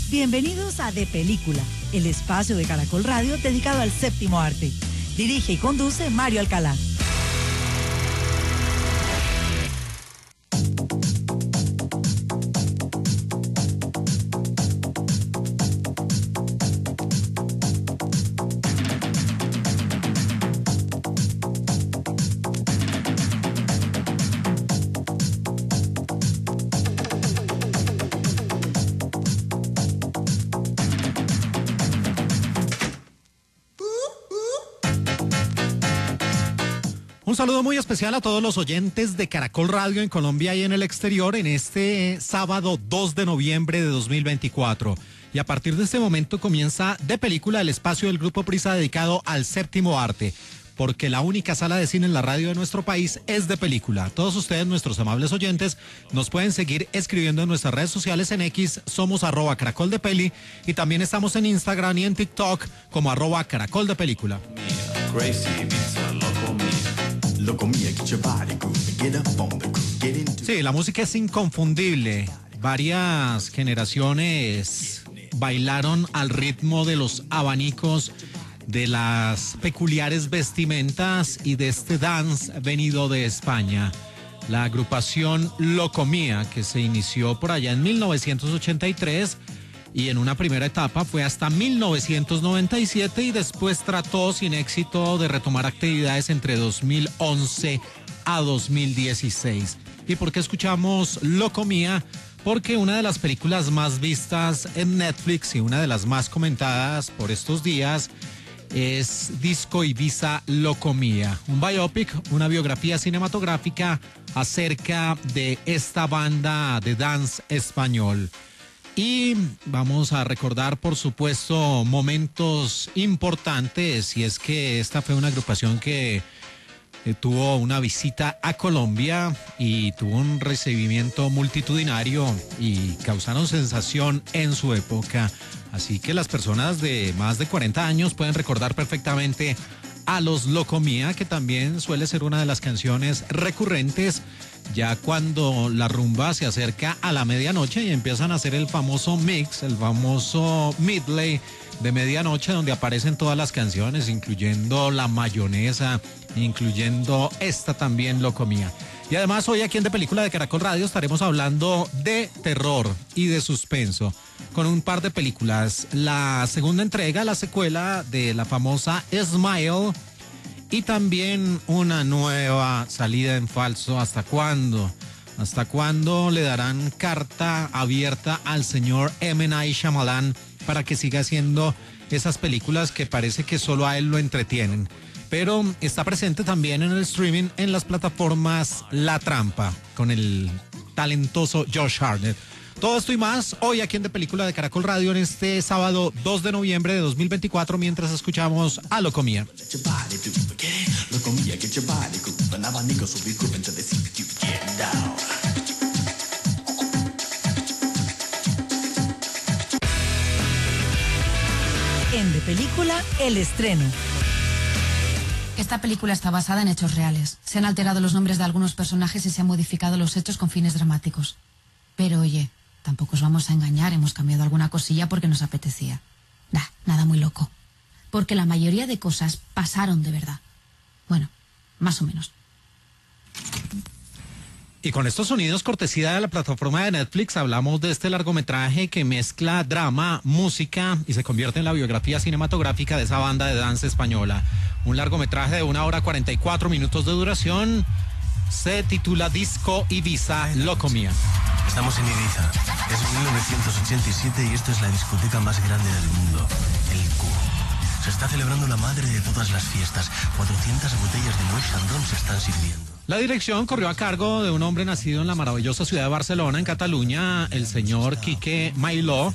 Bienvenidos a De Película, el espacio de Caracol Radio dedicado al séptimo arte. Dirige y conduce Mario Alcalá. Un saludo muy especial a todos los oyentes de Caracol Radio en Colombia y en el exterior en este sábado 2 de noviembre de 2024. Y a partir de este momento comienza De Película, el espacio del Grupo Prisa dedicado al séptimo arte, porque la única sala de cine en la radio de nuestro país es De Película. Todos ustedes, nuestros amables oyentes, nos pueden seguir escribiendo en nuestras redes sociales. En X somos @caracoldepeli y también estamos en Instagram y en TikTok como @caracoldepelícula. Sí, la música es inconfundible. Varias generaciones bailaron al ritmo de los abanicos, de las peculiares vestimentas y de este dance venido de España. La agrupación Locomía, que se inició por allá en 1983 y en una primera etapa fue hasta 1997 y después trató sin éxito de retomar actividades entre 2011 a 2016. ¿Y por qué escuchamos Locomía? Porque una de las películas más vistas en Netflix y una de las más comentadas por estos días es Disco Ibiza Locomía, un biopic, una biografía cinematográfica acerca de esta banda de dance español. Y vamos a recordar, por supuesto, momentos importantes, y es que esta fue una agrupación que tuvo una visita a Colombia y tuvo un recibimiento multitudinario y causaron sensación en su época. Así que las personas de más de 40 años pueden recordar perfectamente a los Locomía, que también suele ser una de las canciones recurrentes ya cuando la rumba se acerca a la medianoche y empiezan a hacer el famoso mix, el famoso medley de medianoche, donde aparecen todas las canciones, incluyendo La Mayonesa, incluyendo esta también, Locomía. Y además hoy aquí en De Película de Caracol Radio estaremos hablando de terror y de suspenso con un par de películas. La segunda entrega, la secuela de la famosa Smile, y también una nueva salida en falso. ¿Hasta cuándo? ¿Hasta cuándo le darán carta abierta al señor M. Night Shyamalan para que siga haciendo esas películas que parece que solo a él lo entretienen? Pero está presente también en el streaming, en las plataformas La Trampa, con el talentoso Josh Hartnett. Todo esto y más hoy aquí en De Película de Caracol Radio en este sábado 2 de noviembre de 2024, mientras escuchamos a Locomía. En De Película, el estreno. Esta película está basada en hechos reales. Se han alterado los nombres de algunos personajes y se han modificado los hechos con fines dramáticos. Pero oye, tampoco os vamos a engañar, hemos cambiado alguna cosilla porque nos apetecía. Nada muy loco. Porque la mayoría de cosas pasaron de verdad. Bueno, más o menos. Y con estos sonidos cortesía de la plataforma de Netflix hablamos de este largometraje que mezcla drama, música y se convierte en la biografía cinematográfica de esa banda de danza española. Un largometraje de 1 hora 44 minutos de duración. Se titula Disco Ibiza Locomía. Estamos en Ibiza. Es 1987 y esto es la discoteca más grande del mundo, el Q. Se está celebrando la madre de todas las fiestas. 400 botellas de Moët Chandon se están sirviendo. La dirección corrió a cargo de un hombre nacido en la maravillosa ciudad de Barcelona, en Cataluña, el señor Quique Mailó,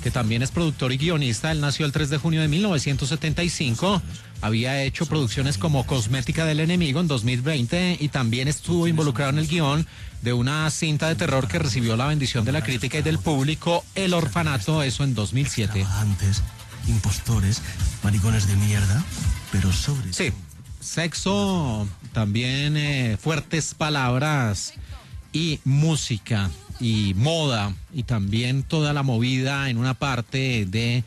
que también es productor y guionista. Él nació el 3 de junio de 1975. Había hecho producciones como Cosmética del Enemigo en 2020 y también estuvo involucrado en el guión de una cinta de terror que recibió la bendición de la crítica y del público, El Orfanato, eso en 2007. Antes, impostores, maricones de mierda, pero sobre... Sí, sexo, también fuertes palabras y música. y moda, y también toda la movida en una parte de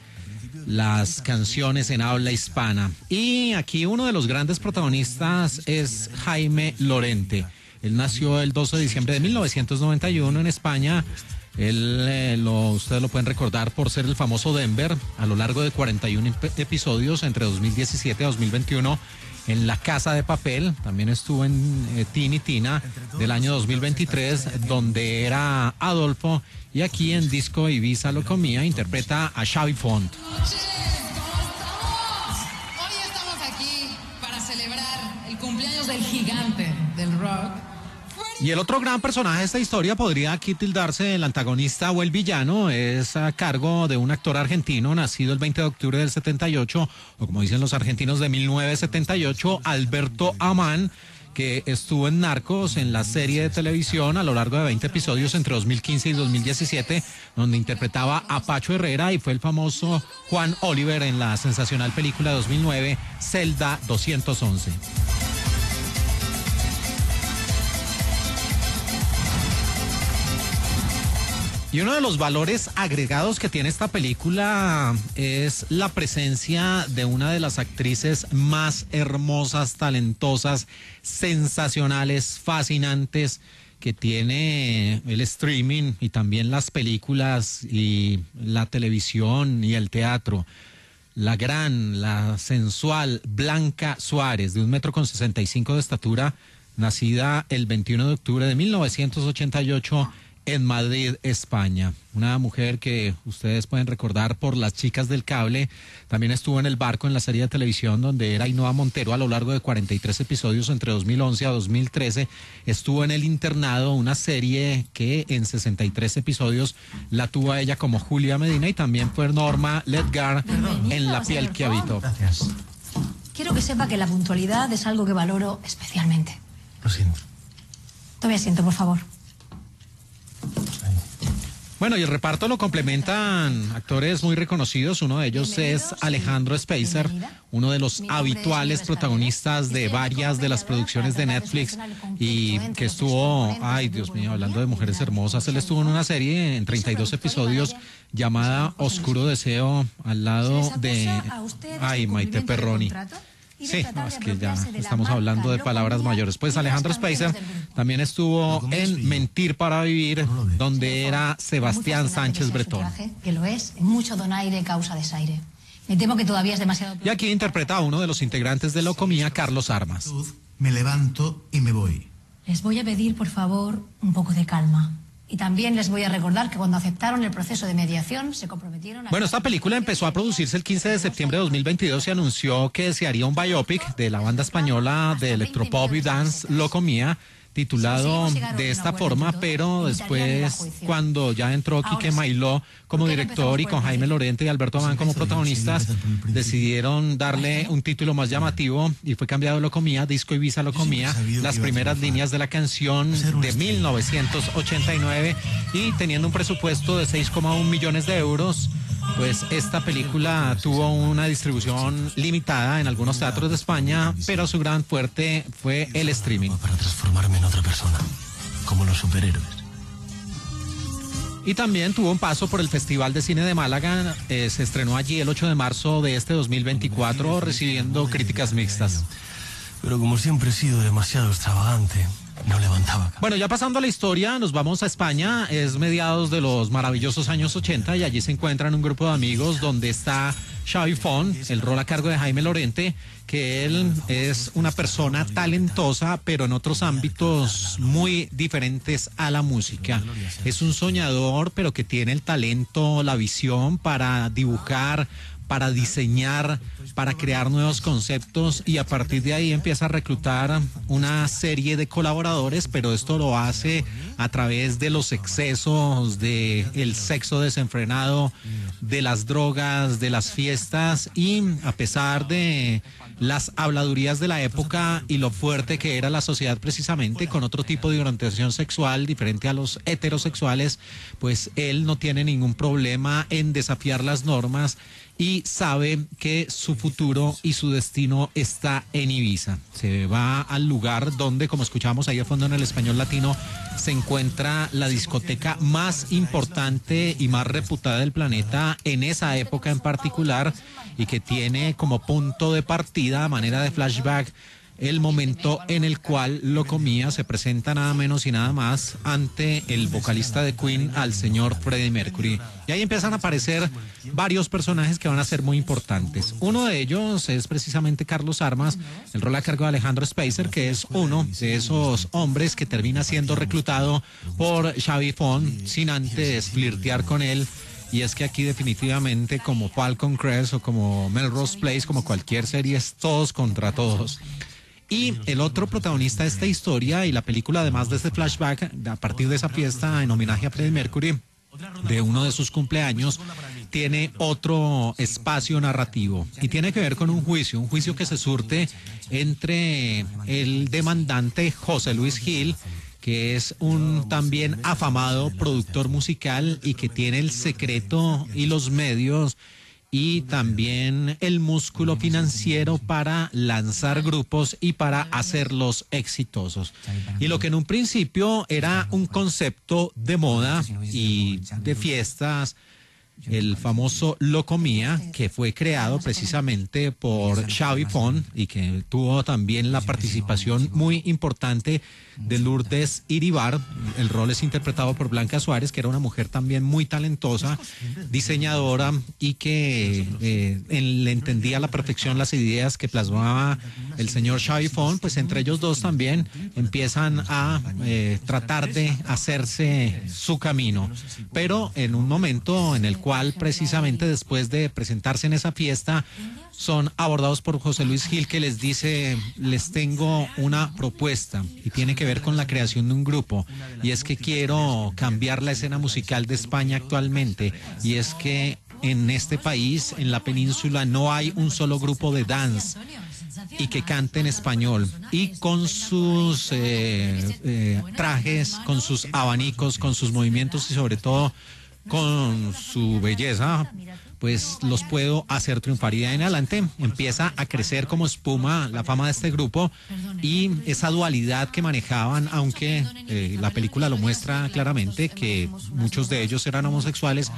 las canciones en habla hispana. Y aquí uno de los grandes protagonistas es Jaime Lorente. Él nació el 12 de diciembre de 1991 en España. Ustedes lo pueden recordar por ser el famoso Denver a lo largo de 41 episodios entre 2017 y 2021 en La Casa de Papel. También estuvo en Tin y Tina del año 2023, donde era Adolfo, y aquí en Disco Ibiza lo comía interpreta a Xavi Font. Hoy estamos aquí para celebrar el cumpleaños del gigante del rock. Y el otro gran personaje de esta historia podría aquí tildarse el antagonista o el villano. Es a cargo de un actor argentino nacido el 20 de octubre del 78, o como dicen los argentinos, de 1978, Alberto Amán, que estuvo en Narcos, en la serie de televisión a lo largo de 20 episodios entre 2015 y 2017, donde interpretaba a Pacho Herrera, y fue el famoso Juan Oliver en la sensacional película de 2009, Celda 211. Y uno de los valores agregados que tiene esta película es la presencia de una de las actrices más hermosas, talentosas, sensacionales, fascinantes que tiene el streaming y también las películas y la televisión y el teatro. La sensual Blanca Suárez, de 1,65 m de estatura, nacida el 21 de octubre de 1988 en Madrid, España. Una mujer que ustedes pueden recordar por Las Chicas del Cable. También estuvo en El Barco, en la serie de televisión donde era Ainhoa Montero a lo largo de 43 episodios entre 2011 a 2013. Estuvo en El Internado, una serie que en 63 episodios la tuvo a ella como Julia Medina, y también fue Norma Ledgar en La piel que habitó. Gracias. Quiero que sepa que la puntualidad es algo que valoro especialmente. Lo siento. Tome asiento, por favor. Bueno, y el reparto lo complementan actores muy reconocidos. Uno de ellos es Alejandro Speiser, uno de los habituales protagonistas de varias de las producciones de Netflix, y que estuvo, ay Dios mío, hablando de mujeres hermosas, él estuvo en una serie en 32 episodios llamada Oscuro Deseo, al lado de, ay, Maite Perroni. Sí, no, es que ya estamos hablando de palabras mayores. Pues Alejandro Speiser también estuvo en Mentir para Vivir, donde era Sebastián Sánchez Bretón. Que lo es, mucho donaire causa desaire. Me temo que todavía es demasiado... Y aquí interpreta a uno de los integrantes de Locomía, Carlos Armas. Me levanto y me voy. Les voy a pedir, por favor, un poco de calma. Y también les voy a recordar que cuando aceptaron el proceso de mediación se comprometieron a... Bueno, esta película empezó a producirse el 15 de septiembre de 2022 y anunció que se haría un biopic de la banda española de electropop y dance Locomía, titulado de esta forma, pero después, cuando ya entró Quique Mailó como director y con Jaime Lorente y Alberto Amán como protagonistas, decidieron darle un título más llamativo y fue cambiado Locomía, Disco Ibiza Locomía, las primeras líneas de la canción de 1989, y teniendo un presupuesto de 6,1 millones de euros, pues esta película tuvo una distribución limitada en algunos teatros de España, pero su gran fuerte fue el streaming. Para transformarme en otra persona, como los superhéroes. Y también tuvo un paso por el Festival de Cine de Málaga. Se estrenó allí el 8 de marzo de este 2024, recibiendo críticas mixtas. Pero como siempre he sido demasiado extravagante, no levantaba. Bueno, ya pasando a la historia, nos vamos a España. Es mediados de los maravillosos años 80 y allí se encuentran un grupo de amigos donde está Xavi Font, el rol a cargo de Jaime Lorente, que él es una persona talentosa, pero en otros ámbitos muy diferentes a la música. Es un soñador, pero que tiene el talento, la visión para dibujar, para diseñar, para crear nuevos conceptos, y a partir de ahí empieza a reclutar una serie de colaboradores, pero esto lo hace a través de los excesos, de el sexo desenfrenado, de las drogas, de las fiestas, y a pesar de las habladurías de la época y lo fuerte que era la sociedad precisamente con otro tipo de orientación sexual diferente a los heterosexuales, pues él no tiene ningún problema en desafiar las normas y sabe que su futuro y su destino está en Ibiza. Se va al lugar donde, como escuchamos ahí a fondo en el español latino, se encuentra la discoteca más importante y más reputada del planeta en esa época en particular, y que tiene como punto de partida, a manera de flashback, el momento en el cual Locomía se presenta nada menos y nada más ante el vocalista de Queen, al señor Freddie Mercury. Y ahí empiezan a aparecer varios personajes que van a ser muy importantes. Uno de ellos es precisamente Carlos Armas, el rol a cargo de Alejandro Speiser, que es uno de esos hombres que termina siendo reclutado por Xavi Font sin antes flirtear con él. Y es que aquí definitivamente, como Falcon Crest o como Melrose Place, como cualquier serie, es todos contra todos. Y el otro protagonista de esta historia y la película, además de este flashback, a partir de esa fiesta en homenaje a Freddie Mercury, de uno de sus cumpleaños, tiene otro espacio narrativo y tiene que ver con un juicio que se surte entre el demandante José Luis Gil, que es un también afamado productor musical y que tiene el secreto y los medios y también el músculo financiero para lanzar grupos y para hacerlos exitosos. Y lo que en un principio era un concepto de moda y de fiestas, el famoso Locomía, que fue creado precisamente por Xavi Font y que tuvo también la participación muy importante de Lourdes Iribar. El rol es interpretado por Blanca Suárez, que era una mujer también muy talentosa, diseñadora, y que le entendía a la perfección las ideas que plasmaba el señor Xavi Font. Pues entre ellos dos también empiezan a tratar de hacerse su camino, pero en un momento en el cual precisamente después de presentarse en esa fiesta son abordados por José Luis Gil, que les dice: les tengo una propuesta y tiene que ver con la creación de un grupo, y es que quiero cambiar la escena musical de España actualmente, y es que en este país, en la península, no hay un solo grupo de dance y que cante en español, y con sus trajes, con sus abanicos, con sus movimientos y sobre todo con su belleza, pues los puedo hacer triunfar. Y de ahí en adelante empieza a crecer como espuma la fama de este grupo y esa dualidad que manejaban, aunque la película lo muestra claramente, que muchos de ellos eran homosexuales.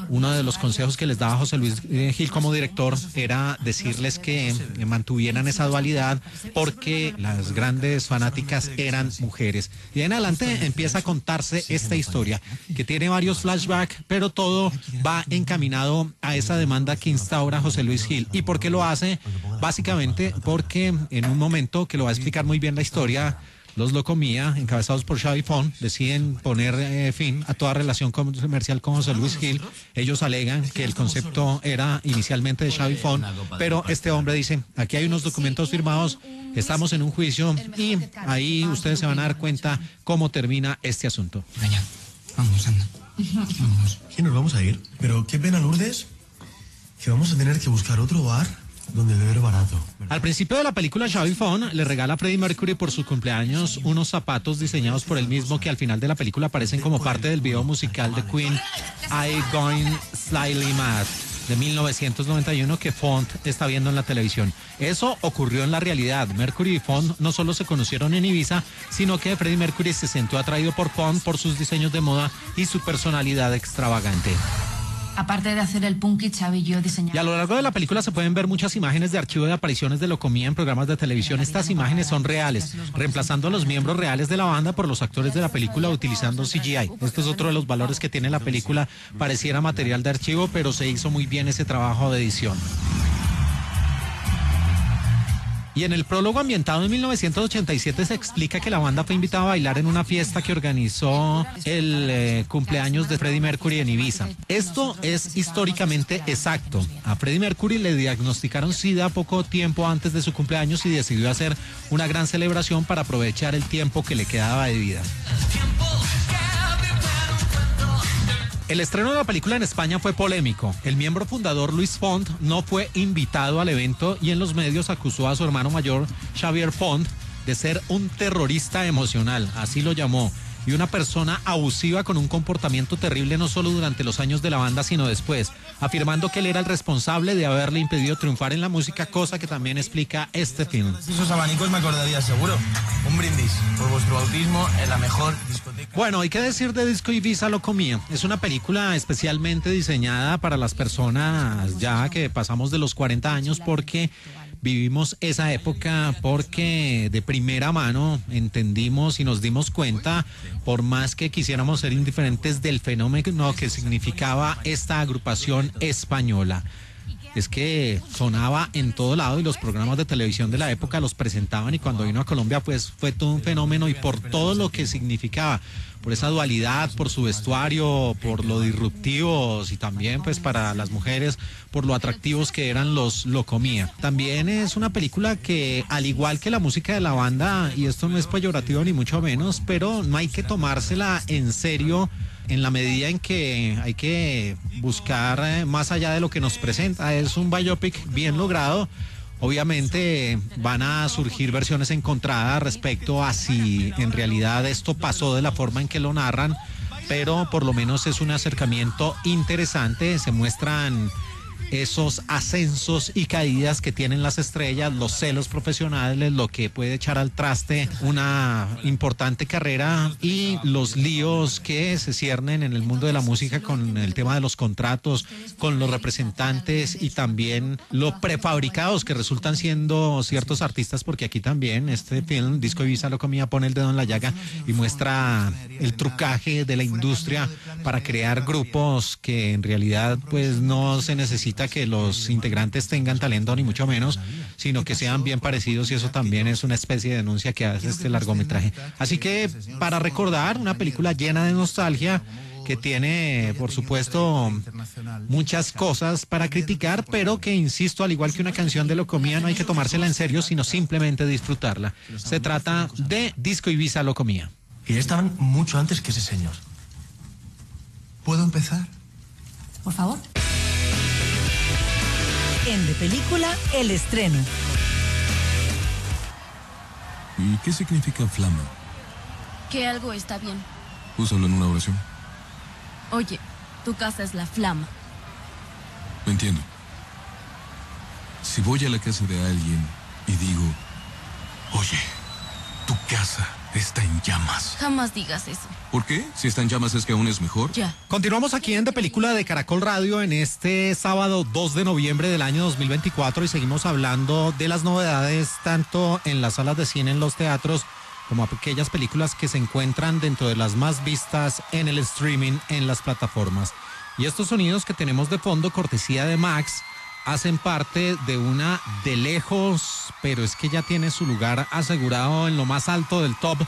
Uno de los consejos que les daba José Luis Gil como director era decirles que mantuvieran esa dualidad, porque las grandes fanáticas eran mujeres. Y de en adelante empieza a contarse esta historia, que tiene varios flashbacks, pero todo va encaminado a esa demanda que instaura José Luis Gil. ¿Y por qué lo hace? Básicamente porque en un momento que lo va a explicar muy bien la historia, los Locomía, encabezados por Xavi Font, deciden poner fin a toda relación comercial con José Luis Gil. Ellos alegan que el concepto era inicialmente de Xavi Font, pero este hombre dice: aquí hay unos documentos firmados, estamos en un juicio, y ahí ustedes se van a dar cuenta cómo termina este asunto. Venga, vamos, anda. Vamos. ¿Qué nos vamos a ir? Pero qué pena, Lourdes, que vamos a tener que buscar otro bar donde beber barato. Al principio de la película, Xavi Font le regala a Freddie Mercury por su cumpleaños unos zapatos diseñados por él mismo, que al final de la película aparecen como parte del video musical de Queen, I Going Slightly Mad, de 1991, que Font está viendo en la televisión. Eso ocurrió en la realidad. Mercury y Font no solo se conocieron en Ibiza, sino que Freddie Mercury se sintió atraído por Font por sus diseños de moda y su personalidad extravagante. Aparte de hacer el punky, Xavi y yo diseñamos. Y a lo largo de la película se pueden ver muchas imágenes de archivo de apariciones de Locomía en programas de televisión. Estas imágenes son reales, reemplazando a los miembros reales de la banda por los actores de la película utilizando CGI. Este es otro de los valores que tiene la película. Pareciera material de archivo, pero se hizo muy bien ese trabajo de edición. Y en el prólogo, ambientado en 1987, se explica que la banda fue invitada a bailar en una fiesta que organizó el cumpleaños de Freddie Mercury en Ibiza. Esto es históricamente exacto. A Freddie Mercury le diagnosticaron SIDA poco tiempo antes de su cumpleaños y decidió hacer una gran celebración para aprovechar el tiempo que le quedaba de vida. El estreno de la película en España fue polémico. El miembro fundador Luis Font no fue invitado al evento y en los medios acusó a su hermano mayor Xavier Font de ser un terrorista emocional, así lo llamó. y una persona abusiva con un comportamiento terrible no solo durante los años de la banda, sino después, afirmando que él era el responsable de haberle impedido triunfar en la música, cosa que también explica este film. Esos abanicos me acordaría seguro. Un brindis por vuestro bautismo en la mejor discoteca. Bueno, hay que decir de Disco Ibiza Locomía. Es una película especialmente diseñada para las personas ya que pasamos de los 40 años porque vivimos esa época, porque de primera mano entendimos y nos dimos cuenta, por más que quisiéramos ser indiferentes del fenómeno que significaba esta agrupación española. Es que sonaba en todo lado y los programas de televisión de la época los presentaban, y cuando vino a Colombia pues fue todo un fenómeno, y por todo lo que significaba, por esa dualidad, por su vestuario, por lo disruptivos, y también pues para las mujeres por lo atractivos que eran los Locomía. También es una película que, al igual que la música de la banda, y esto no es peyorativo ni mucho menos, pero no hay que tomársela en serio en la medida en que hay que buscar más allá de lo que nos presenta. Es un biopic bien logrado. Obviamente van a surgir versiones encontradas respecto a si en realidad esto pasó de la forma en que lo narran, pero por lo menos es un acercamiento interesante. Se muestran esos ascensos y caídas que tienen las estrellas, los celos profesionales, lo que puede echar al traste una importante carrera, y los líos que se ciernen en el mundo de la música con el tema de los contratos, con los representantes, y también lo prefabricados que resultan siendo ciertos artistas, porque aquí también este film, Disco Ibiza Locomía, pone el dedo en la llaga y muestra el trucaje de la industria para crear grupos que en realidad pues no se necesita que los integrantes tengan talento ni mucho menos, sino que sean bien parecidos, y eso también es una especie de denuncia que hace este largometraje. Así que para recordar, una película llena de nostalgia que tiene, por supuesto, muchas cosas para criticar, pero que, insisto, al igual que una canción de Locomía, no hay que tomársela en serio, sino simplemente disfrutarla. Se trata de Disco Ibiza Locomía. Y ya estaban mucho antes que ese señor. ¿Puedo empezar? Por favor. En De Película, el estreno. ¿Y qué significa flama? Que algo está bien. Úsalo en una oración. Oye, tu casa es la flama. Entiendo. Si voy a la casa de alguien y digo, oye, tu casa está en llamas. Jamás digas eso. ¿Por qué? Si está en llamas es que aún es mejor. Ya. Continuamos aquí en De Película de Caracol Radio en este sábado 2 de noviembre del año 2024, y seguimos hablando de las novedades tanto en las salas de cine, en los teatros, como aquellas películas que se encuentran dentro de las más vistas en el streaming, en las plataformas. Y estos sonidos que tenemos de fondo, cortesía de Max, hacen parte de una de lejos, pero es que ya tiene su lugar asegurado en lo más alto del top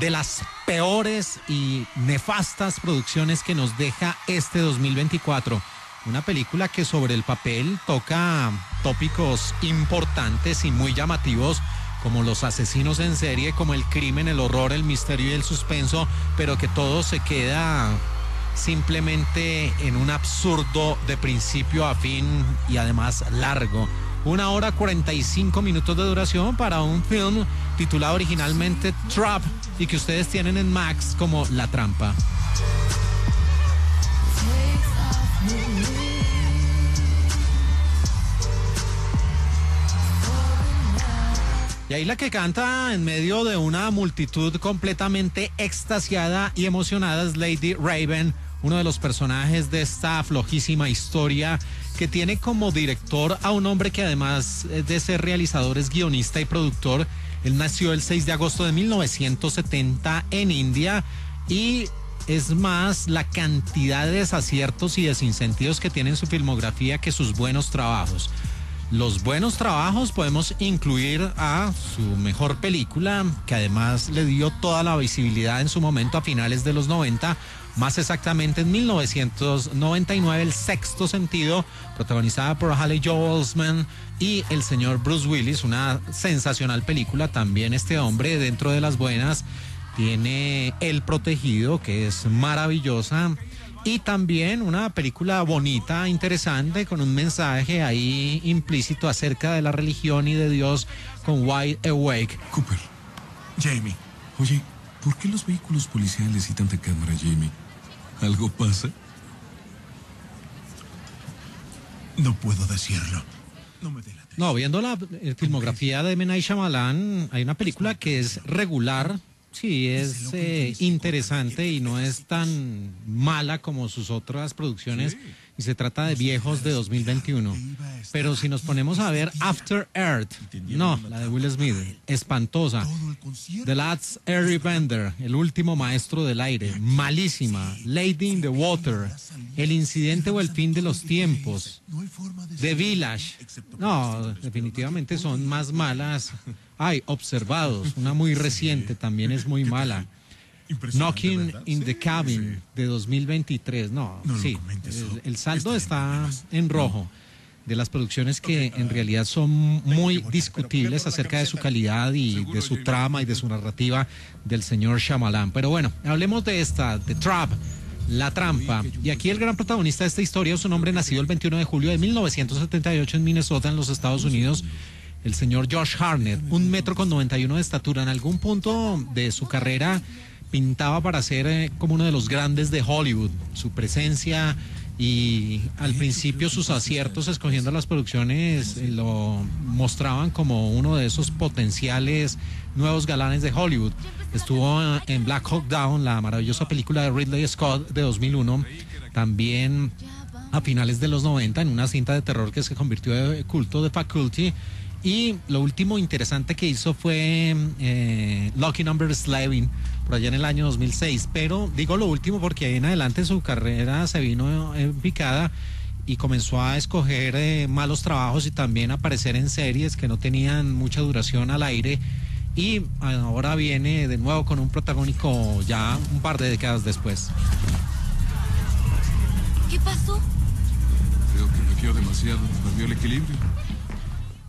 de las peores y nefastas producciones que nos deja este 2024. Una película que sobre el papel toca tópicos importantes y muy llamativos, como los asesinos en serie, como el crimen, el horror, el misterio y el suspenso, pero que todo se queda simplemente en un absurdo de principio a fin, y además largo. 1 hora 45 minutos de duración para un film titulado originalmente Trap, y que ustedes tienen en Max como La Trampa. Y ahí la que canta en medio de una multitud completamente extasiada y emocionada es Lady Raven, uno de los personajes de esta flojísima historia, que tiene como director a un hombre que, además de ser realizador, es guionista y productor. Él nació el 6 de agosto de 1970 en India, y es más la cantidad de desaciertos y desinsentidos que tiene en su filmografía que sus buenos trabajos. Los buenos trabajos podemos incluir a su mejor película, que además le dio toda la visibilidad en su momento a finales de los 90, más exactamente en 1999, El Sexto Sentido, protagonizada por Haley Joel Osment y el señor Bruce Willis, una sensacional película. También este hombre, dentro de las buenas, tiene El Protegido, que es maravillosa, y también una película bonita, interesante, con un mensaje ahí implícito acerca de la religión y de Dios, con Wide Awake. Cooper, Jamie, oye, ¿Por qué los vehículos policiales y tanta cámara, Jamie? ¿Algo pasa? No puedo decirlo. No me delates. No, viendo la filmografía de M. Night Shyamalan, hay una película que es regular, sí, es interesante y no es tan mala como sus otras producciones, y se trata de Viejos de 2021. Pero si nos ponemos a ver After Earth, no, la de Will Smith, espantosa. The Last Airbender, el último maestro del aire, malísima. Lady in the Water, El incidente o el fin de los tiempos. The Village, no, definitivamente son más malas. Hay Observados, una muy reciente, también es muy mala. Knocking in the Cabin de 2023, no, sí, el saldo está en rojo de las producciones que en realidad son muy discutibles acerca de su calidad y de su trama y de su narrativa del señor Shyamalan. Pero bueno, hablemos de esta, The Trap, La Trampa. Y aquí el gran protagonista de esta historia es un hombre nacido el 21 de julio de 1978 en Minnesota, en los Estados Unidos. El señor Josh Hartnett, 1,91 m de estatura. En algún punto de su carrera pintaba para ser como uno de los grandes de Hollywood. Su presencia y al principio sus aciertos escogiendo las producciones lo mostraban como uno de esos potenciales nuevos galanes de Hollywood. Estuvo en Black Hawk Down, la maravillosa película de Ridley Scott de 2001. También a finales de los 90 en una cinta de terror que se convirtió de culto, de Faculty. Y lo último interesante que hizo fue Lucky Number 11, por allá en el año 2006. Pero digo lo último porque ahí en adelante su carrera se vino en picada y comenzó a escoger malos trabajos y también aparecer en series que no tenían mucha duración al aire. Y ahora viene de nuevo con un protagónico ya un par de décadas después. ¿Qué pasó? Creo que me fió demasiado, perdió el equilibrio.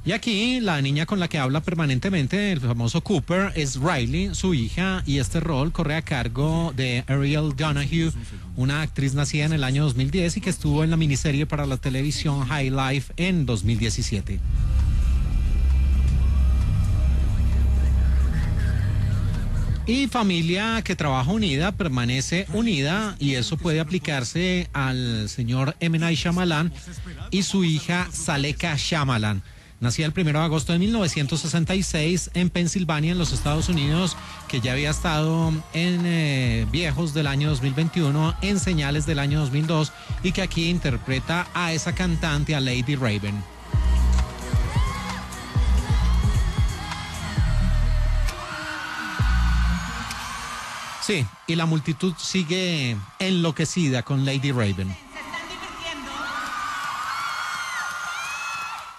Y aquí la niña con la que habla permanentemente, el famoso Cooper, es Riley, su hija, y este rol corre a cargo de Ariel Donahue, una actriz nacida en el año 2010 y que estuvo en la miniserie para la televisión High Life en 2017. Y familia que trabaja unida permanece unida, y eso puede aplicarse al señor M. Night Shyamalan y su hija Zaleka Shyamalan. Nacida el 1 de agosto de 1966 en Pensilvania, en los Estados Unidos, que ya había estado en Viejos del año 2021, en Señales del año 2002, y que aquí interpreta a esa cantante, a Lady Raven. Sí, y la multitud sigue enloquecida con Lady Raven.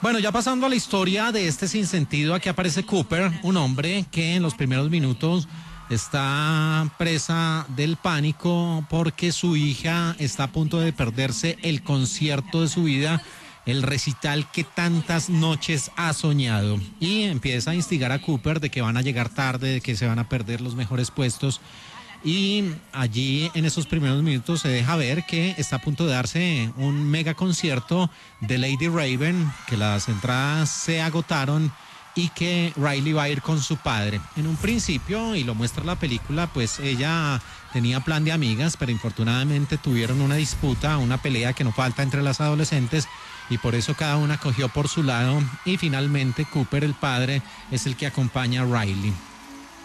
Bueno, ya pasando a la historia de este sinsentido, aquí aparece Cooper, un hombre que en los primeros minutos está presa del pánico porque su hija está a punto de perderse el concierto de su vida, el recital que tantas noches ha soñado, y empieza a instigar a Cooper de que van a llegar tarde, de que se van a perder los mejores puestos. Y allí en esos primeros minutos se deja ver que está a punto de darse un mega concierto de Lady Raven, que las entradas se agotaron y que Riley va a ir con su padre. En un principio, y lo muestra la película, pues ella tenía plan de amigas, pero infortunadamente tuvieron una disputa, una pelea que no falta entre las adolescentes, y por eso cada una cogió por su lado, y finalmente Cooper, el padre, es el que acompaña a Riley.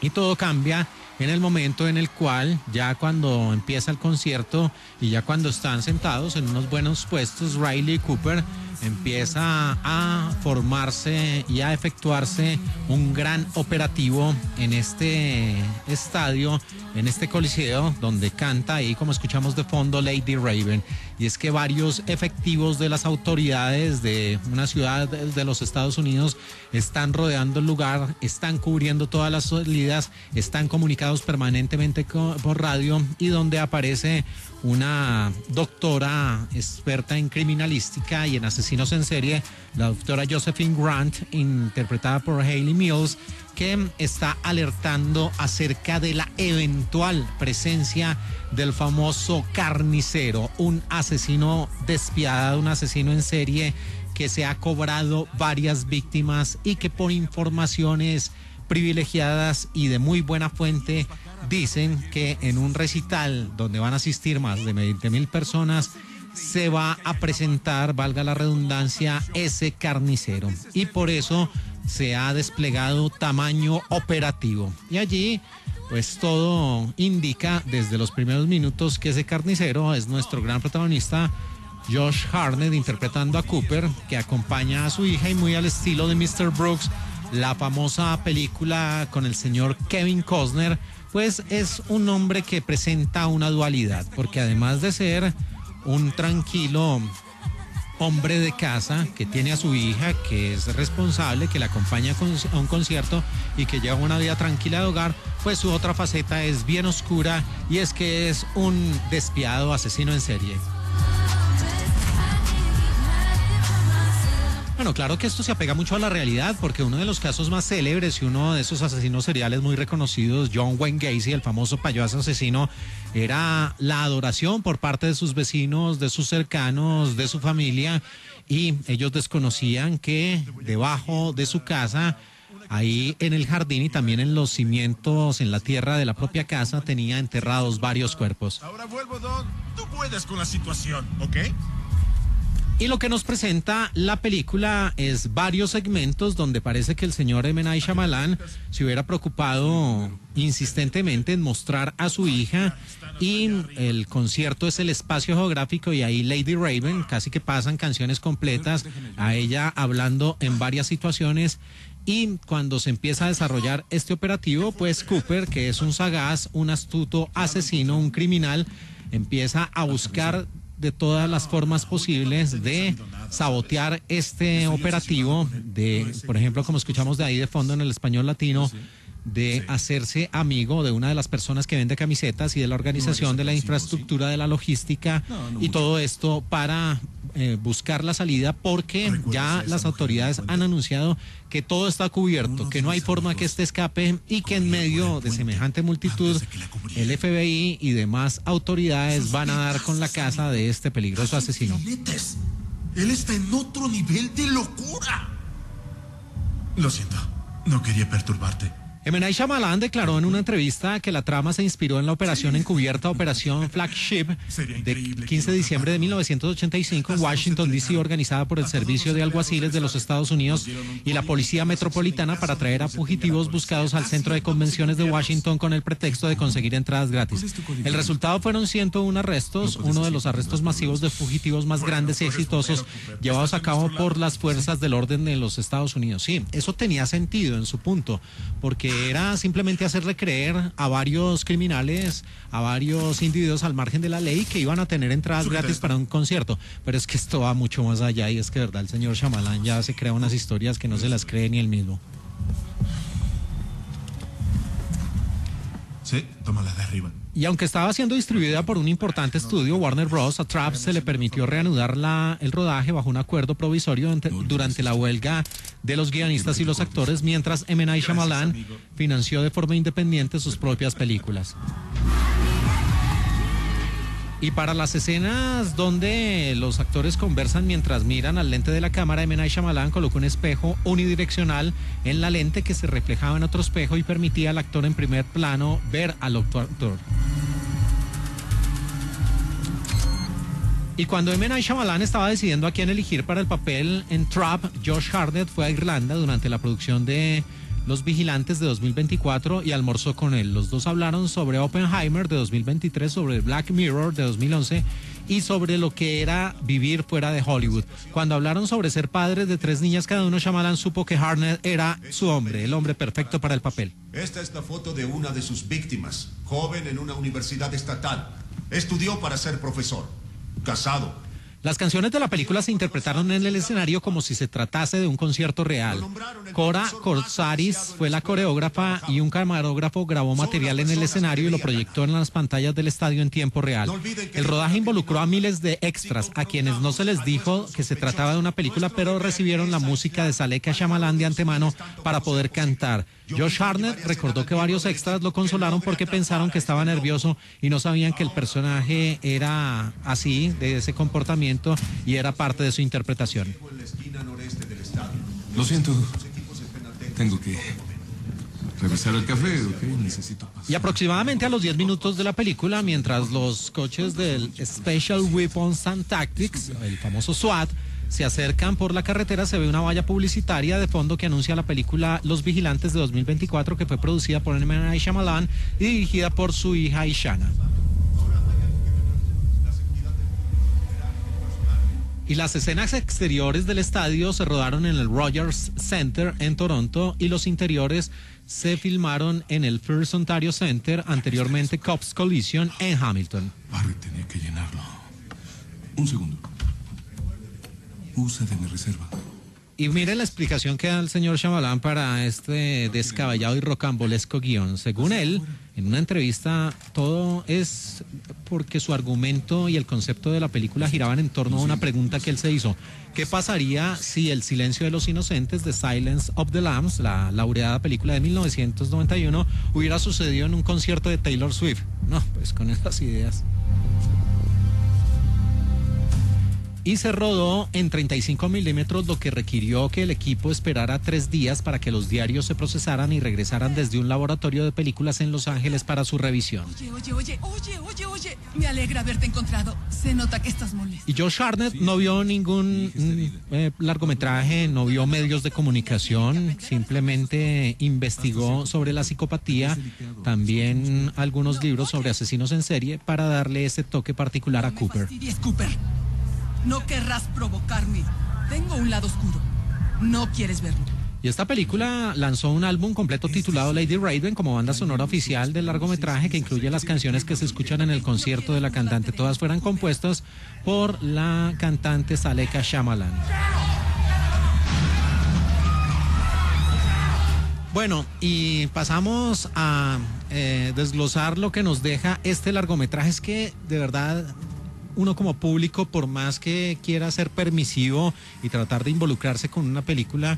Y todo cambia en el momento en el cual, ya cuando empieza el concierto y ya cuando están sentados en unos buenos puestos, Riley y Cooper, empieza a formarse y a efectuarse un gran operativo en este estadio, en este coliseo, donde canta ahí, como escuchamos de fondo, Lady Raven. Y es que varios efectivos de las autoridades de una ciudad de los Estados Unidos están rodeando el lugar, están cubriendo todas las salidas, están comunicados permanentemente por radio, y donde aparece una doctora experta en criminalística y en asesinos en serie, la doctora Josephine Grant, interpretada por Hayley Mills, que está alertando acerca de la eventual presencia del famoso carnicero, un asesino despiadado, un asesino en serie que se ha cobrado varias víctimas y que por informaciones privilegiadas y de muy buena fuente dicen que en un recital donde van a asistir más de 20.000 personas se va a presentar, valga la redundancia, ese carnicero. Y por eso se ha desplegado tamaño operativo. Y allí, pues todo indica desde los primeros minutos que ese carnicero es nuestro gran protagonista, Josh Hartnett, interpretando a Cooper, que acompaña a su hija y muy al estilo de Mr. Brooks, la famosa película con el señor Kevin Costner, pues es un hombre que presenta una dualidad, porque además de ser un tranquilo hombre de casa que tiene a su hija, que es responsable, que la acompaña a un concierto y que lleva una vida tranquila de hogar, pues su otra faceta es bien oscura y es que es un despiadado asesino en serie. Bueno, claro que esto se apega mucho a la realidad, porque uno de los casos más célebres y uno de esos asesinos seriales muy reconocidos, John Wayne Gacy, el famoso payaso asesino, era la adoración por parte de sus vecinos, de sus cercanos, de su familia, y ellos desconocían que debajo de su casa, ahí en el jardín y también en los cimientos, en la tierra de la propia casa, tenía enterrados varios cuerpos. Ahora vuelvo, Don. Tú puedes con la situación, ¿ok? Y lo que nos presenta la película es varios segmentos donde parece que el señor M. Night Shyamalan se hubiera preocupado insistentemente en mostrar a su hija, y el concierto es el espacio geográfico y ahí Lady Raven, casi que pasan canciones completas a ella hablando en varias situaciones. Y cuando se empieza a desarrollar este operativo, pues Cooper, que es un sagaz, un astuto asesino, un criminal, empieza a buscar de todas las formas posibles de sabotear este operativo, de, por ejemplo, como escuchamos de ahí de fondo en el español latino, de hacerse amigo de una de las personas que vende camisetas y de la organización de la infraestructura de la logística, y todo esto para buscar la salida, porque ya las autoridades han anunciado que todo está cubierto, que no hay forma que este escape y que en medio de semejante multitud el FBI y demás autoridades van a dar con la casa de este peligroso asesino. Él está en otro nivel de locura. Lo siento, no quería perturbarte. M. Night Shyamalan declaró en una entrevista que la trama se inspiró en la operación encubierta Operación Flagship de 15 de diciembre de 1985 en Washington, D.C., organizada por el Servicio de Alguaciles de los Estados Unidos y la Policía Metropolitana para traer a fugitivos buscados al Centro de Convenciones de Washington con el pretexto de conseguir entradas gratis. El resultado fueron 101 arrestos, uno de los arrestos masivos de fugitivos más grandes y exitosos llevados a cabo por las fuerzas del orden de los Estados Unidos. Sí, eso tenía sentido en su punto, porque era simplemente hacerle creer a varios criminales, a varios individuos al margen de la ley, que iban a tener entradas gratis para un concierto. Pero es que esto va mucho más allá, y es que de verdad el señor Shyamalan ya se crea unas historias que no se las cree ni él mismo. Sí, tómala de arriba. Y aunque estaba siendo distribuida por un importante estudio, Warner Bros., a Trapp se le permitió reanudar el rodaje bajo un acuerdo provisorio durante la huelga de los guionistas y los actores, mientras M. Night Shyamalan financió de forma independiente sus propias películas. Y para las escenas donde los actores conversan mientras miran al lente de la cámara, M. Night Shyamalan colocó un espejo unidireccional en la lente que se reflejaba en otro espejo y permitía al actor en primer plano ver al otro actor. Y cuando M. Night Shyamalan estaba decidiendo a quién elegir para el papel en Trap, Josh Hartnett fue a Irlanda durante la producción de Los Vigilantes de 2024 y almorzó con él. Los dos hablaron sobre Oppenheimer de 2023, sobre Black Mirror de 2011 y sobre lo que era vivir fuera de Hollywood. Cuando hablaron sobre ser padres de 3 niñas cada uno, Shyamalan supo que Hartnett era su hombre, el hombre perfecto para el papel. Esta es la foto de una de sus víctimas, joven en una universidad estatal. Estudió para ser profesor, casado. Las canciones de la película se interpretaron en el escenario como si se tratase de un concierto real. Cora Corsaris fue la coreógrafa y un camarógrafo grabó material en el escenario y lo proyectó en las pantallas del estadio en tiempo real. El rodaje involucró a miles de extras, a quienes no se les dijo que se trataba de una película, pero recibieron la música de Saleka Shyamalan de antemano para poder cantar. Josh Hartnett recordó que varios extras lo consolaron porque pensaron que estaba nervioso y no sabían que el personaje era así, de ese comportamiento, y era parte de su interpretación. Lo siento, tengo que Revisar el café, ok, necesito pasar. Y aproximadamente a los 10 minutos de la película, mientras los coches del Special Weapons and Tactics, el famoso SWAT, se acercan por la carretera, se ve una valla publicitaria de fondo que anuncia la película Los Vigilantes de 2024, que fue producida por M. Night Shyamalan y dirigida por su hija Ishana. Y las escenas exteriores del estadio se rodaron en el Rogers Center en Toronto y los interiores se filmaron en el First Ontario Center, anteriormente Cops Collision, en Hamilton. Barry tenía que llenarlo. Un segundo. Usa de mi reserva. Y mire la explicación que da el señor Shyamalan para este descabellado y rocambolesco guión. Según él, en una entrevista, todo es porque su argumento y el concepto de la película giraban en torno a una pregunta que él se hizo. ¿Qué pasaría si El silencio de los inocentes, The Silence of the Lambs, la laureada película de 1991, hubiera sucedido en un concierto de Taylor Swift? No, pues con esas ideas. Y se rodó en 35 milímetros, lo que requirió que el equipo esperara 3 días para que los diarios se procesaran y regresaran desde un laboratorio de películas en Los Ángeles para su revisión. Oye, me alegra haberte encontrado. Se nota que estás molesto. Y Josh Hartnett no vio ningún largometraje, no vio medios de comunicación, simplemente investigó sobre la psicopatía, también algunos libros sobre asesinos en serie para darle ese toque particular a Cooper. No querrás provocarme. Tengo un lado oscuro. No quieres verlo. Y esta película lanzó un álbum completo titulado Lady Raven como banda sonora oficial del largometraje, que incluye las canciones que se escuchan en el concierto de la cantante. Todas fueron compuestas por la cantante Saleka Shyamalan. Bueno, y pasamos a desglosar lo que nos deja este largometraje. Es que de verdad uno como público, por más que quiera ser permisivo y tratar de involucrarse con una película,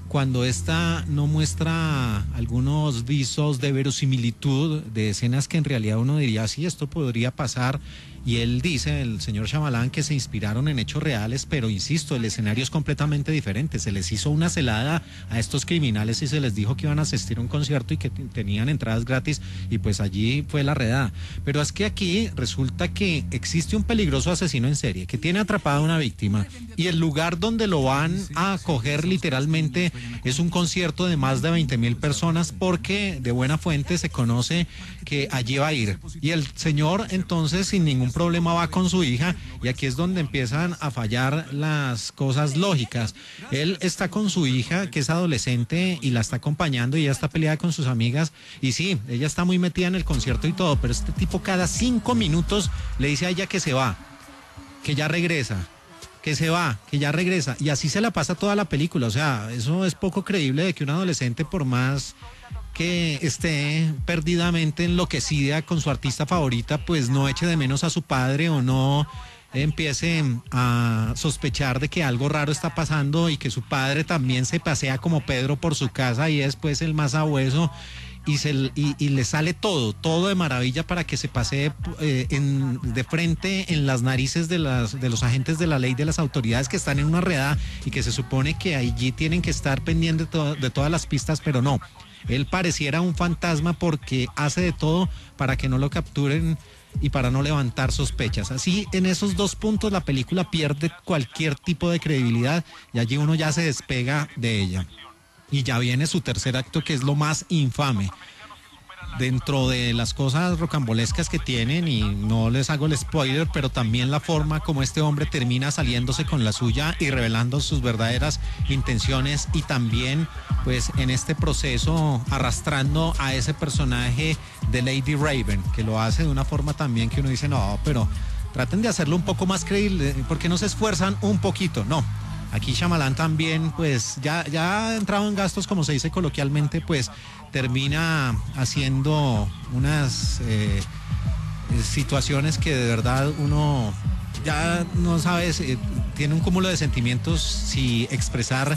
cuando esta no muestra algunos visos de verosimilitud, de escenas que en realidad uno diría, sí, esto podría pasar, y él dice, el señor Shyamalan, que se inspiraron en hechos reales, pero insisto, el escenario es completamente diferente. Se les hizo una celada a estos criminales y se les dijo que iban a asistir a un concierto y que tenían entradas gratis, y pues allí fue la redada. Pero es que aquí resulta que existe un peligroso asesino en serie que tiene atrapada a una víctima, y el lugar donde lo van a acoger literalmente es un concierto de más de 20,000 personas, porque de buena fuente se conoce que allí va a ir. Y el señor entonces sin ningún problema va con su hija, y aquí es donde empiezan a fallar las cosas lógicas. Él está con su hija, que es adolescente, y la está acompañando, y ella está peleada con sus amigas, y sí, ella está muy metida en el concierto y todo, pero este tipo cada 5 minutos le dice a ella que se va, que ya regresa, que se va, que ya regresa, y así se la pasa toda la película. O sea, eso es poco creíble de que un adolescente, por más que esté perdidamente enloquecida con su artista favorita, pues no eche de menos a su padre o no empiece a sospechar de que algo raro está pasando, y que su padre también se pasea como Pedro por su casa y es pues el más sabueso, y le sale todo de maravilla para que se pasee de frente en las narices de los agentes de la ley, de las autoridades que están en una redada y que se supone que allí tienen que estar pendientes de todas las pistas, pero no. Él pareciera un fantasma porque hace de todo para que no lo capturen y para no levantar sospechas. Así, en esos 2 puntos la película pierde cualquier tipo de credibilidad, y allí uno ya se despega de ella. Y ya viene su tercer acto, que es lo más infame. Dentro de las cosas rocambolescas que tienen, y no les hago el spoiler, pero también la forma como este hombre termina saliéndose con la suya y revelando sus verdaderas intenciones, y también pues en este proceso arrastrando a ese personaje de Lady Raven, que lo hace de una forma también que uno dice, no, pero traten de hacerlo un poco más creíble, porque no se esfuerzan un poquito. No, aquí Shyamalan también, pues ya ha entrado en gastos, como se dice coloquialmente, pues termina haciendo unas situaciones que de verdad uno ya no sabe, tiene un cúmulo de sentimientos, si expresar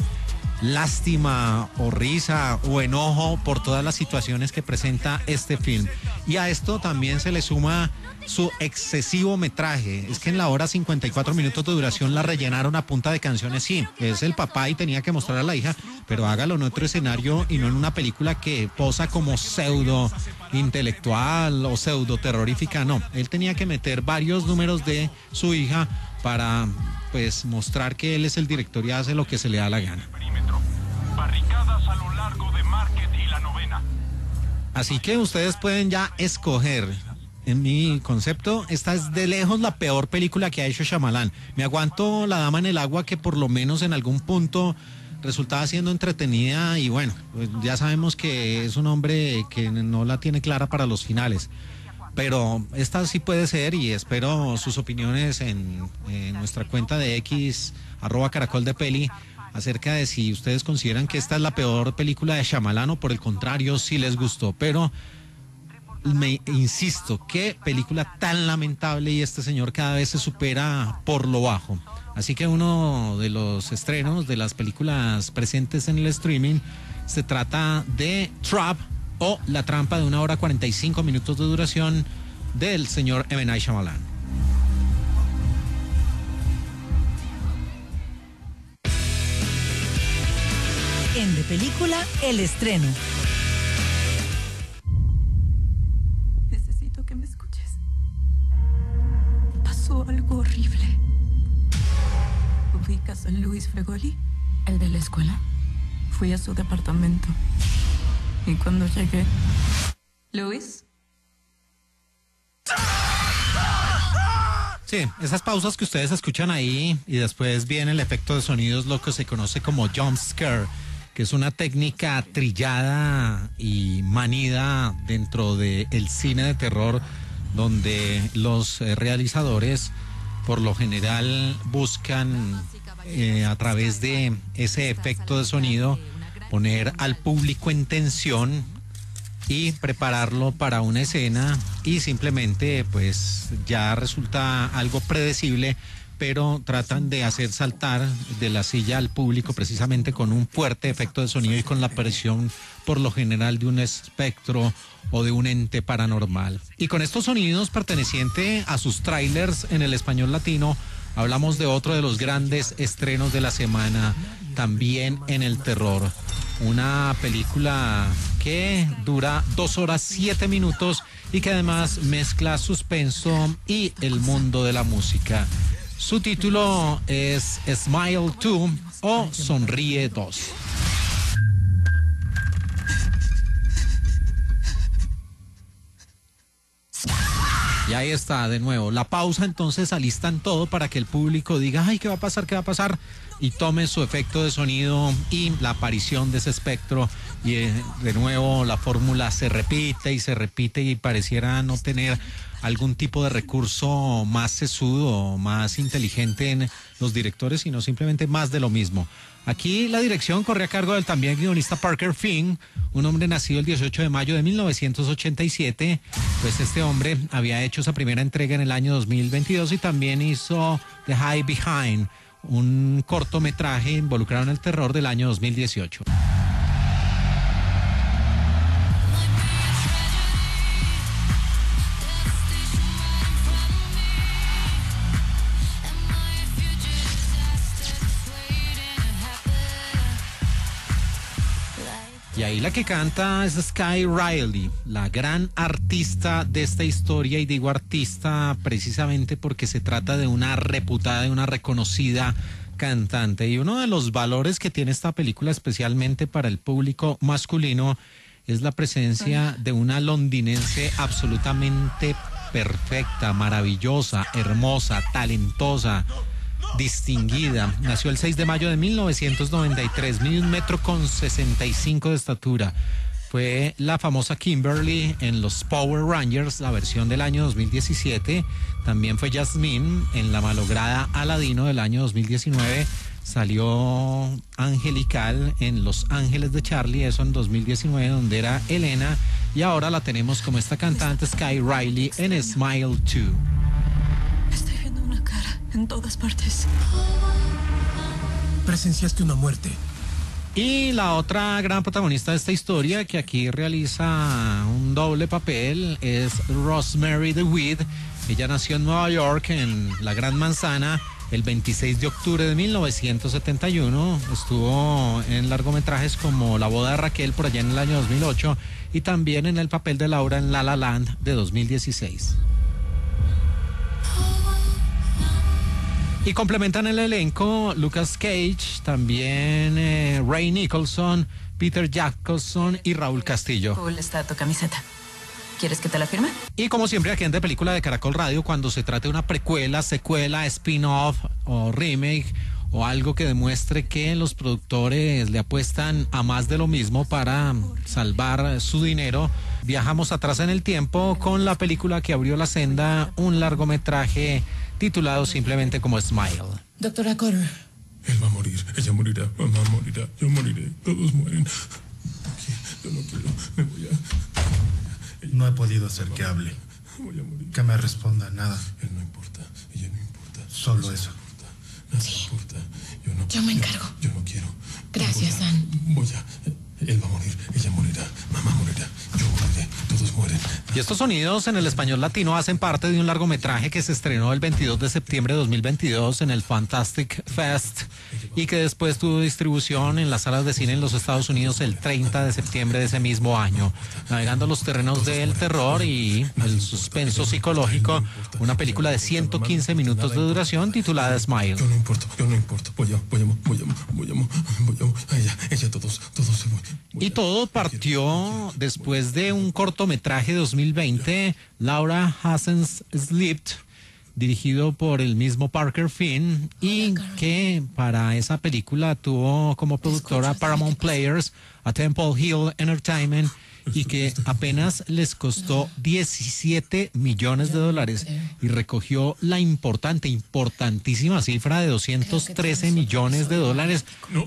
lástima o risa o enojo por todas las situaciones que presenta este film. Y a esto también se le suma su excesivo metraje. Es que en la hora 54 minutos de duración la rellenaron a punta de canciones. Sí, es el papá y tenía que mostrar a la hija, pero hágalo en otro escenario y no en una película que posa como pseudo intelectual o pseudo terrorífica. No, él tenía que meter varios números de su hija para pues mostrar que él es el director y hace lo que se le da la gana. Barricadas a lo largo de Market y la Novena. Así que ustedes pueden ya escoger. En mi concepto, esta es de lejos la peor película que ha hecho Shyamalan. Me aguanto La Dama en el Agua, que por lo menos en algún punto resultaba siendo entretenida, y bueno, pues ya sabemos que es un hombre que no la tiene clara para los finales. Pero esta sí puede ser, y espero sus opiniones en nuestra cuenta de X, @caracoldepeli, acerca de si ustedes consideran que esta es la peor película de Shyamalan o por el contrario, si les gustó. Pero me insisto, qué película tan lamentable, y este señor cada vez se supera por lo bajo. Así que uno de los estrenos de las películas presentes en el streaming se trata de Trap, o La Trampa, de 1 hora 45 minutos de duración, del señor M. Night Shyamalan. En De Película, el estreno. Necesito que me escuches. Pasó algo horrible. ¿Ubicas a Luis Fregoli? ¿El de la escuela? Fui a su departamento. Y cuando llegué... ¿Luis? Sí, esas pausas que ustedes escuchan ahí y después viene el efecto de sonidos, lo que se conoce como jump scare, que es una técnica trillada y manida dentro del cine de terror, donde los realizadores por lo general buscan a través de ese efecto de sonido poner al público en tensión y prepararlo para una escena, y simplemente pues ya resulta algo predecible, pero tratan de hacer saltar de la silla al público precisamente con un fuerte efecto de sonido y con la aparición por lo general de un espectro o de un ente paranormal. Y con estos sonidos pertenecientes a sus trailers en el español latino, hablamos de otro de los grandes estrenos de la semana, también en el terror. Una película que dura 2 horas 7 minutos y que además mezcla suspenso y el mundo de la música. Su título es Smile 2 o Sonríe 2. Y ahí está, de nuevo, la pausa. Entonces alistan todo para que el público diga, ay, ¿qué va a pasar? ¿Qué va a pasar? Y tome su efecto de sonido y la aparición de ese espectro. Y de nuevo la fórmula se repite y pareciera no tener algún tipo de recurso más sesudo, más inteligente en los directores, sino simplemente más de lo mismo. Aquí la dirección corre a cargo del también guionista Parker Finn, un hombre nacido el 18 de mayo de 1987. Pues este hombre había hecho esa primera entrega en el año 2022 y también hizo The High Behind, un cortometraje involucrado en el terror del año 2018. Y ahí la que canta es Sky Riley, la gran artista de esta historia, y digo artista precisamente porque se trata de una reputada y una reconocida cantante. Y uno de los valores que tiene esta película, especialmente para el público masculino, es la presencia de una londinense absolutamente perfecta, maravillosa, hermosa, talentosa, distinguida. Nació el 6 de mayo de 1993, mide 1,65 m de estatura. Fue la famosa Kimberly en los Power Rangers, la versión del año 2017. También fue Jasmine en la malograda Aladino del año 2019. Salió angelical en Los Ángeles de Charlie, eso en 2019, donde era Elena. Y ahora la tenemos como esta cantante Sky Riley en Smile 2. Estoy viendo una cara en todas partes. Presenciaste una muerte. Y la otra gran protagonista de esta historia, que aquí realiza un doble papel, es Rosemary DeWitt. Ella nació en Nueva York, en la Gran Manzana, el 26 de octubre de 1971. Estuvo en largometrajes como La boda de Raquel por allá en el año 2008 y también en el papel de Laura en La La Land de 2016. Y complementan el elenco Lucas Cage, también Ray Nicholson, Peter Jacobson y Raúl Castillo. Cool está tu camiseta. ¿Quieres que te la firme? Y como siempre aquí en De Película de Caracol Radio, cuando se trate de una precuela, secuela, spin-off o remake o algo que demuestre que los productores le apuestan a más de lo mismo para salvar su dinero, viajamos atrás en el tiempo con la película que abrió la senda, un largometraje titulado simplemente como Smile. Doctora Carter. Él va a morir, ella morirá, mamá morirá, yo moriré, todos mueren. Yo no quiero, me voy a... No he podido hacer que hable. Voy a morir. Que me responda, nada. Él no importa, ella no importa. Solo eso. Nada importa. Yo me encargo. Yo no quiero. Gracias, Ann. Él va a morir, ella morirá, mamá morirá, yo moriré, todos mueren. Y estos sonidos en el español latino hacen parte de un largometraje que se estrenó el 22 de septiembre de 2022 en el Fantastic Fest y que después tuvo distribución en las salas de cine en los Estados Unidos el 30 de septiembre de ese mismo año. Navegando los terrenos del terror y el suspenso psicológico, una película de 115 minutos de duración titulada Smile. Yo no importo, voy a ella, todos se mueren. Y todo partió después de un cortometraje de 2020, Laura Hasn't Slept, dirigido por el mismo Parker Finn, y que para esa película tuvo como productora Paramount Players, a Temple Hill Entertainment, y que apenas les costó $17 millones y recogió la importantísima cifra de $213 millones.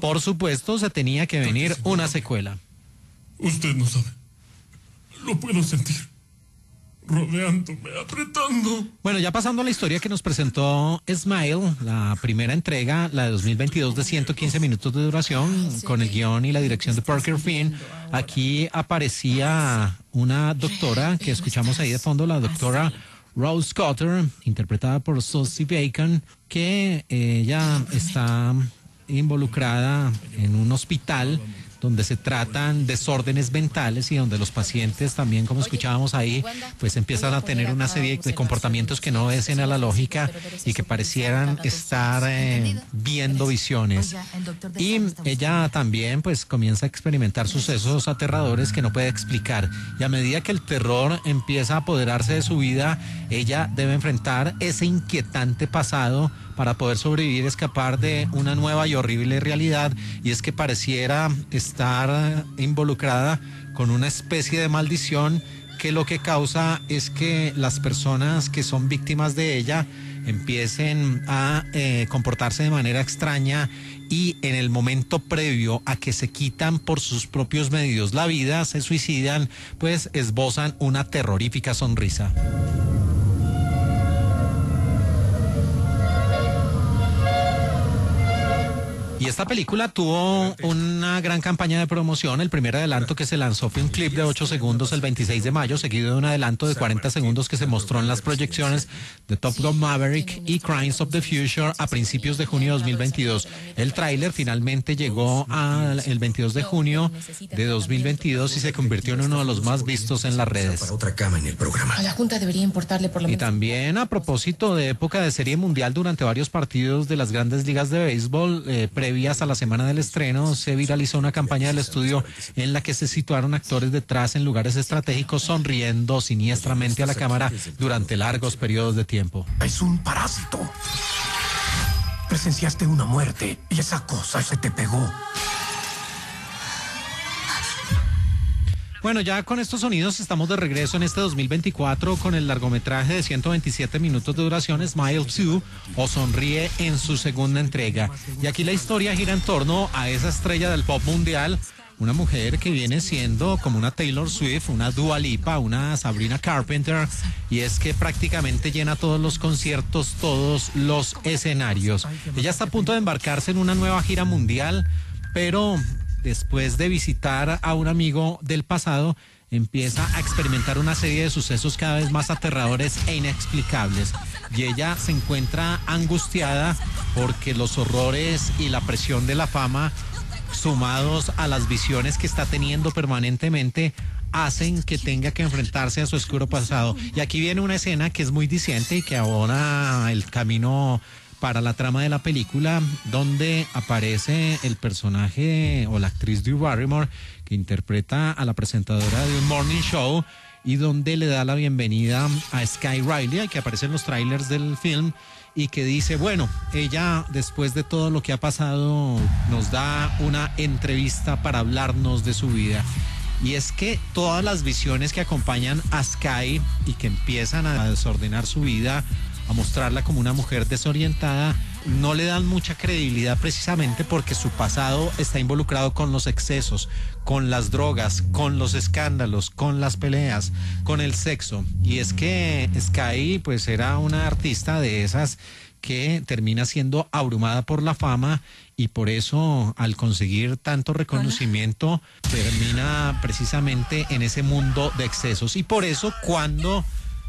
Por supuesto, se tenía que venir una secuela. Usted no sabe. Lo puedo sentir. Rodeándome, apretando. Bueno, ya pasando a la historia que nos presentó Smile, la primera entrega, la de 2022 de 115 minutos de duración, con el guión y la dirección de Parker Finn. Aquí aparecía una doctora que escuchamos ahí de fondo, la doctora Rose Cotter, interpretada por Susie Bacon, que ella está involucrada en un hospital donde se tratan desórdenes mentales y donde los pacientes también, como escuchábamos ahí, pues empiezan a tener una serie de comportamientos que no obedecen a la lógica y que parecieran estar viendo visiones. Y ella también pues comienza a experimentar sucesos aterradores que no puede explicar. Y a medida que el terror empieza a apoderarse de su vida, ella debe enfrentar ese inquietante pasado para poder sobrevivir, escapar de una nueva y horrible realidad, y es que pareciera estar involucrada con una especie de maldición que lo que causa es que las personas que son víctimas de ella empiecen a comportarse de manera extraña y en el momento previo a que se quitan por sus propios medios la vida, se suicidan, pues esbozan una terrorífica sonrisa. Y esta película tuvo una gran campaña de promoción. El primer adelanto que se lanzó fue un clip de 8 segundos el 26 de mayo, seguido de un adelanto de 40 segundos que se mostró en las proyecciones de Top Gun Maverick y Crimes of the Future a principios de junio de 2022. El tráiler finalmente llegó el 22 de junio de 2022 y se convirtió en uno de los más vistos en las redes. Para otra cama en el programa. A la Junta debería importarle por lo menos. Y también a propósito de época de Serie Mundial, durante varios partidos de las grandes ligas de béisbol, previas a la semana del estreno, se viralizó una campaña del estudio en la que se situaron actores detrás en lugares estratégicos sonriendo siniestramente a la cámara durante largos periodos de tiempo. Es un parásito. Presenciaste una muerte y esa cosa se te pegó. Bueno, ya con estos sonidos estamos de regreso en este 2024 con el largometraje de 127 minutos de duración Smile 2 o Sonríe en su segunda entrega. Y aquí la historia gira en torno a esa estrella del pop mundial, una mujer que viene siendo como una Taylor Swift, una Dua Lipa, una Sabrina Carpenter, y es que prácticamente llena todos los conciertos, todos los escenarios. Ella está a punto de embarcarse en una nueva gira mundial, pero después de visitar a un amigo del pasado, empieza a experimentar una serie de sucesos cada vez más aterradores e inexplicables. Y ella se encuentra angustiada porque los horrores y la presión de la fama, sumados a las visiones que está teniendo permanentemente, hacen que tenga que enfrentarse a su oscuro pasado. Y aquí viene una escena que es muy diciente y que abona el camino para la trama de la película, donde aparece el personaje o la actriz Drew Barrymore, que interpreta a la presentadora de un morning show y donde le da la bienvenida a Sky Riley, que aparece en los trailers del film, y que dice, bueno, ella después de todo lo que ha pasado nos da una entrevista para hablarnos de su vida. Y es que todas las visiones que acompañan a Sky y que empiezan a desordenar su vida, a mostrarla como una mujer desorientada, no le dan mucha credibilidad precisamente porque su pasado está involucrado con los excesos, con las drogas, con los escándalos, con las peleas, con el sexo. Y es que Sky pues era una artista de esas que termina siendo abrumada por la fama y por eso al conseguir tanto reconocimiento termina precisamente en ese mundo de excesos. Y por eso cuando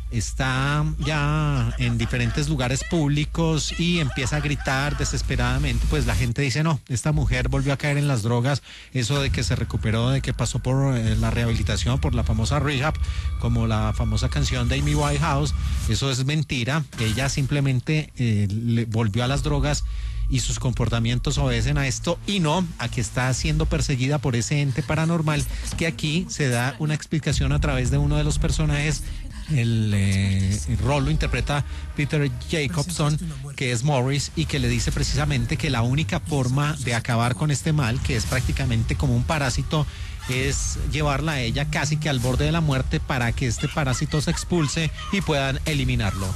está ya en diferentes lugares públicos y empieza a gritar desesperadamente, pues la gente dice, no, esta mujer volvió a caer en las drogas, eso de que se recuperó, de que pasó por la rehabilitación, por la famosa rehab, como la famosa canción de Amy Winehouse, eso es mentira. Ella simplemente volvió a las drogas y sus comportamientos obedecen a esto y no a que está siendo perseguida por ese ente paranormal, que aquí se da una explicación a través de uno de los personajes. El rol lo interpreta Peter Jacobson, que es Morris, y que le dice precisamente que la única forma de acabar con este mal, que es prácticamente como un parásito, es llevarla a ella casi que al borde de la muerte para que este parásito se expulse y puedan eliminarlo.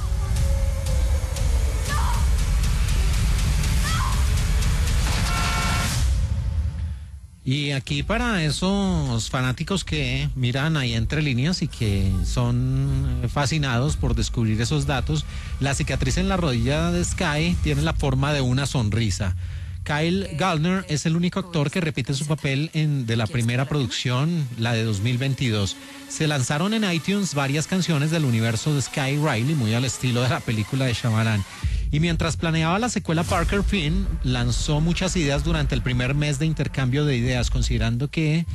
Y aquí para esos fanáticos que miran ahí entre líneas y que son fascinados por descubrir esos datos, la cicatriz en la rodilla de Sky tiene la forma de una sonrisa. Kyle Gallner es el único actor que repite su papel de la primera producción, la de 2022. Se lanzaron en iTunes varias canciones del universo de Sky Riley, muy al estilo de la película de Shyamalan. Y mientras planeaba la secuela, Parker Finn lanzó muchas ideas durante el primer mes de intercambio de ideas, considerando que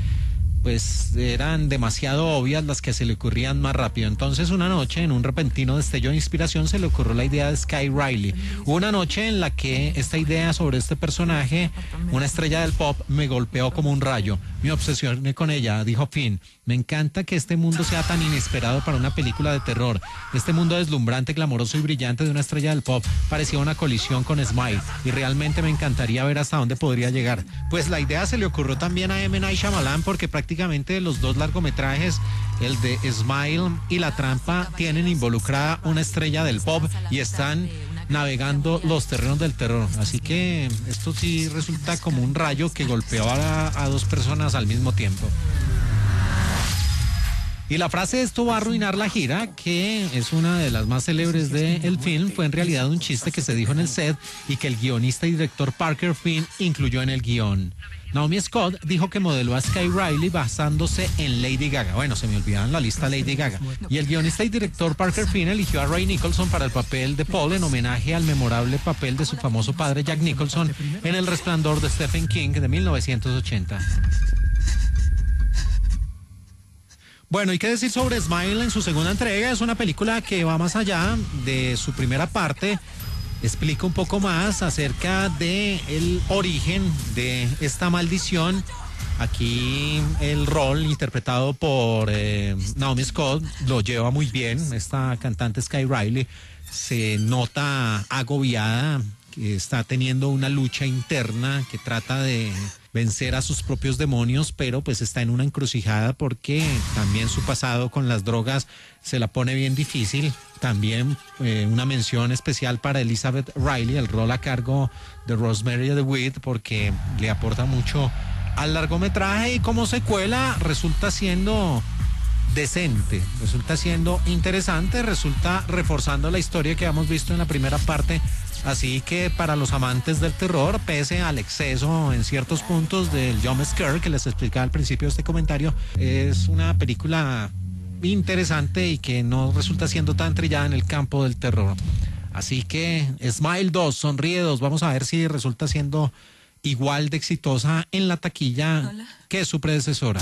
pues eran demasiado obvias las que se le ocurrían más rápido. Entonces una noche, en un repentino destello de inspiración, se le ocurrió la idea de Sky Riley. Hubo una noche en la que esta idea sobre este personaje, una estrella del pop, me golpeó como un rayo. Me obsesioné con ella, dijo Finn. Me encanta que este mundo sea tan inesperado para una película de terror. Este mundo deslumbrante, glamoroso y brillante de una estrella del pop parecía una colisión con Smile y realmente me encantaría ver hasta dónde podría llegar. Pues la idea se le ocurrió también a M. Night Shyamalan, porque prácticamente los dos largometrajes, el de Smile y La Trampa, tienen involucrada una estrella del pop y están navegando los terrenos del terror. Así que esto sí resulta como un rayo que golpeó a dos personas al mismo tiempo. Y la frase "esto va a arruinar la gira", que es una de las más célebres del film, fue en realidad un chiste que se dijo en el set y que el guionista y director Parker Finn incluyó en el guión. Naomi Scott dijo que modeló a Sky Riley basándose en Lady Gaga. Bueno, se me olvidaban la lista Lady Gaga. Y el guionista y director Parker Finn eligió a Ray Nicholson para el papel de Paul en homenaje al memorable papel de su famoso padre Jack Nicholson en El Resplandor de Stephen King de 1980. Bueno, ¿y qué decir sobre Smile en su segunda entrega? Es una película que va más allá de su primera parte. Explica un poco más acerca de el origen de esta maldición. Aquí el rol interpretado por Naomi Scott lo lleva muy bien. Esta cantante Sky Riley se nota agobiada, que está teniendo una lucha interna, que trata de vencer a sus propios demonios, pero pues está en una encrucijada porque también su pasado con las drogas se la pone bien difícil. También una mención especial para Elizabeth Riley, el rol a cargo de Rosemary DeWitt, porque le aporta mucho al largometraje y como secuela resulta siendo decente, resulta siendo interesante, resulta reforzando la historia que hemos visto en la primera parte. Así que para los amantes del terror, pese al exceso en ciertos puntos del jump scare que les explicaba al principio de este comentario, es una película interesante y que no resulta siendo tan trillada en el campo del terror. Así que Smile 2, Sonríe 2, vamos a ver si resulta siendo igual de exitosa en la taquilla que su predecesora.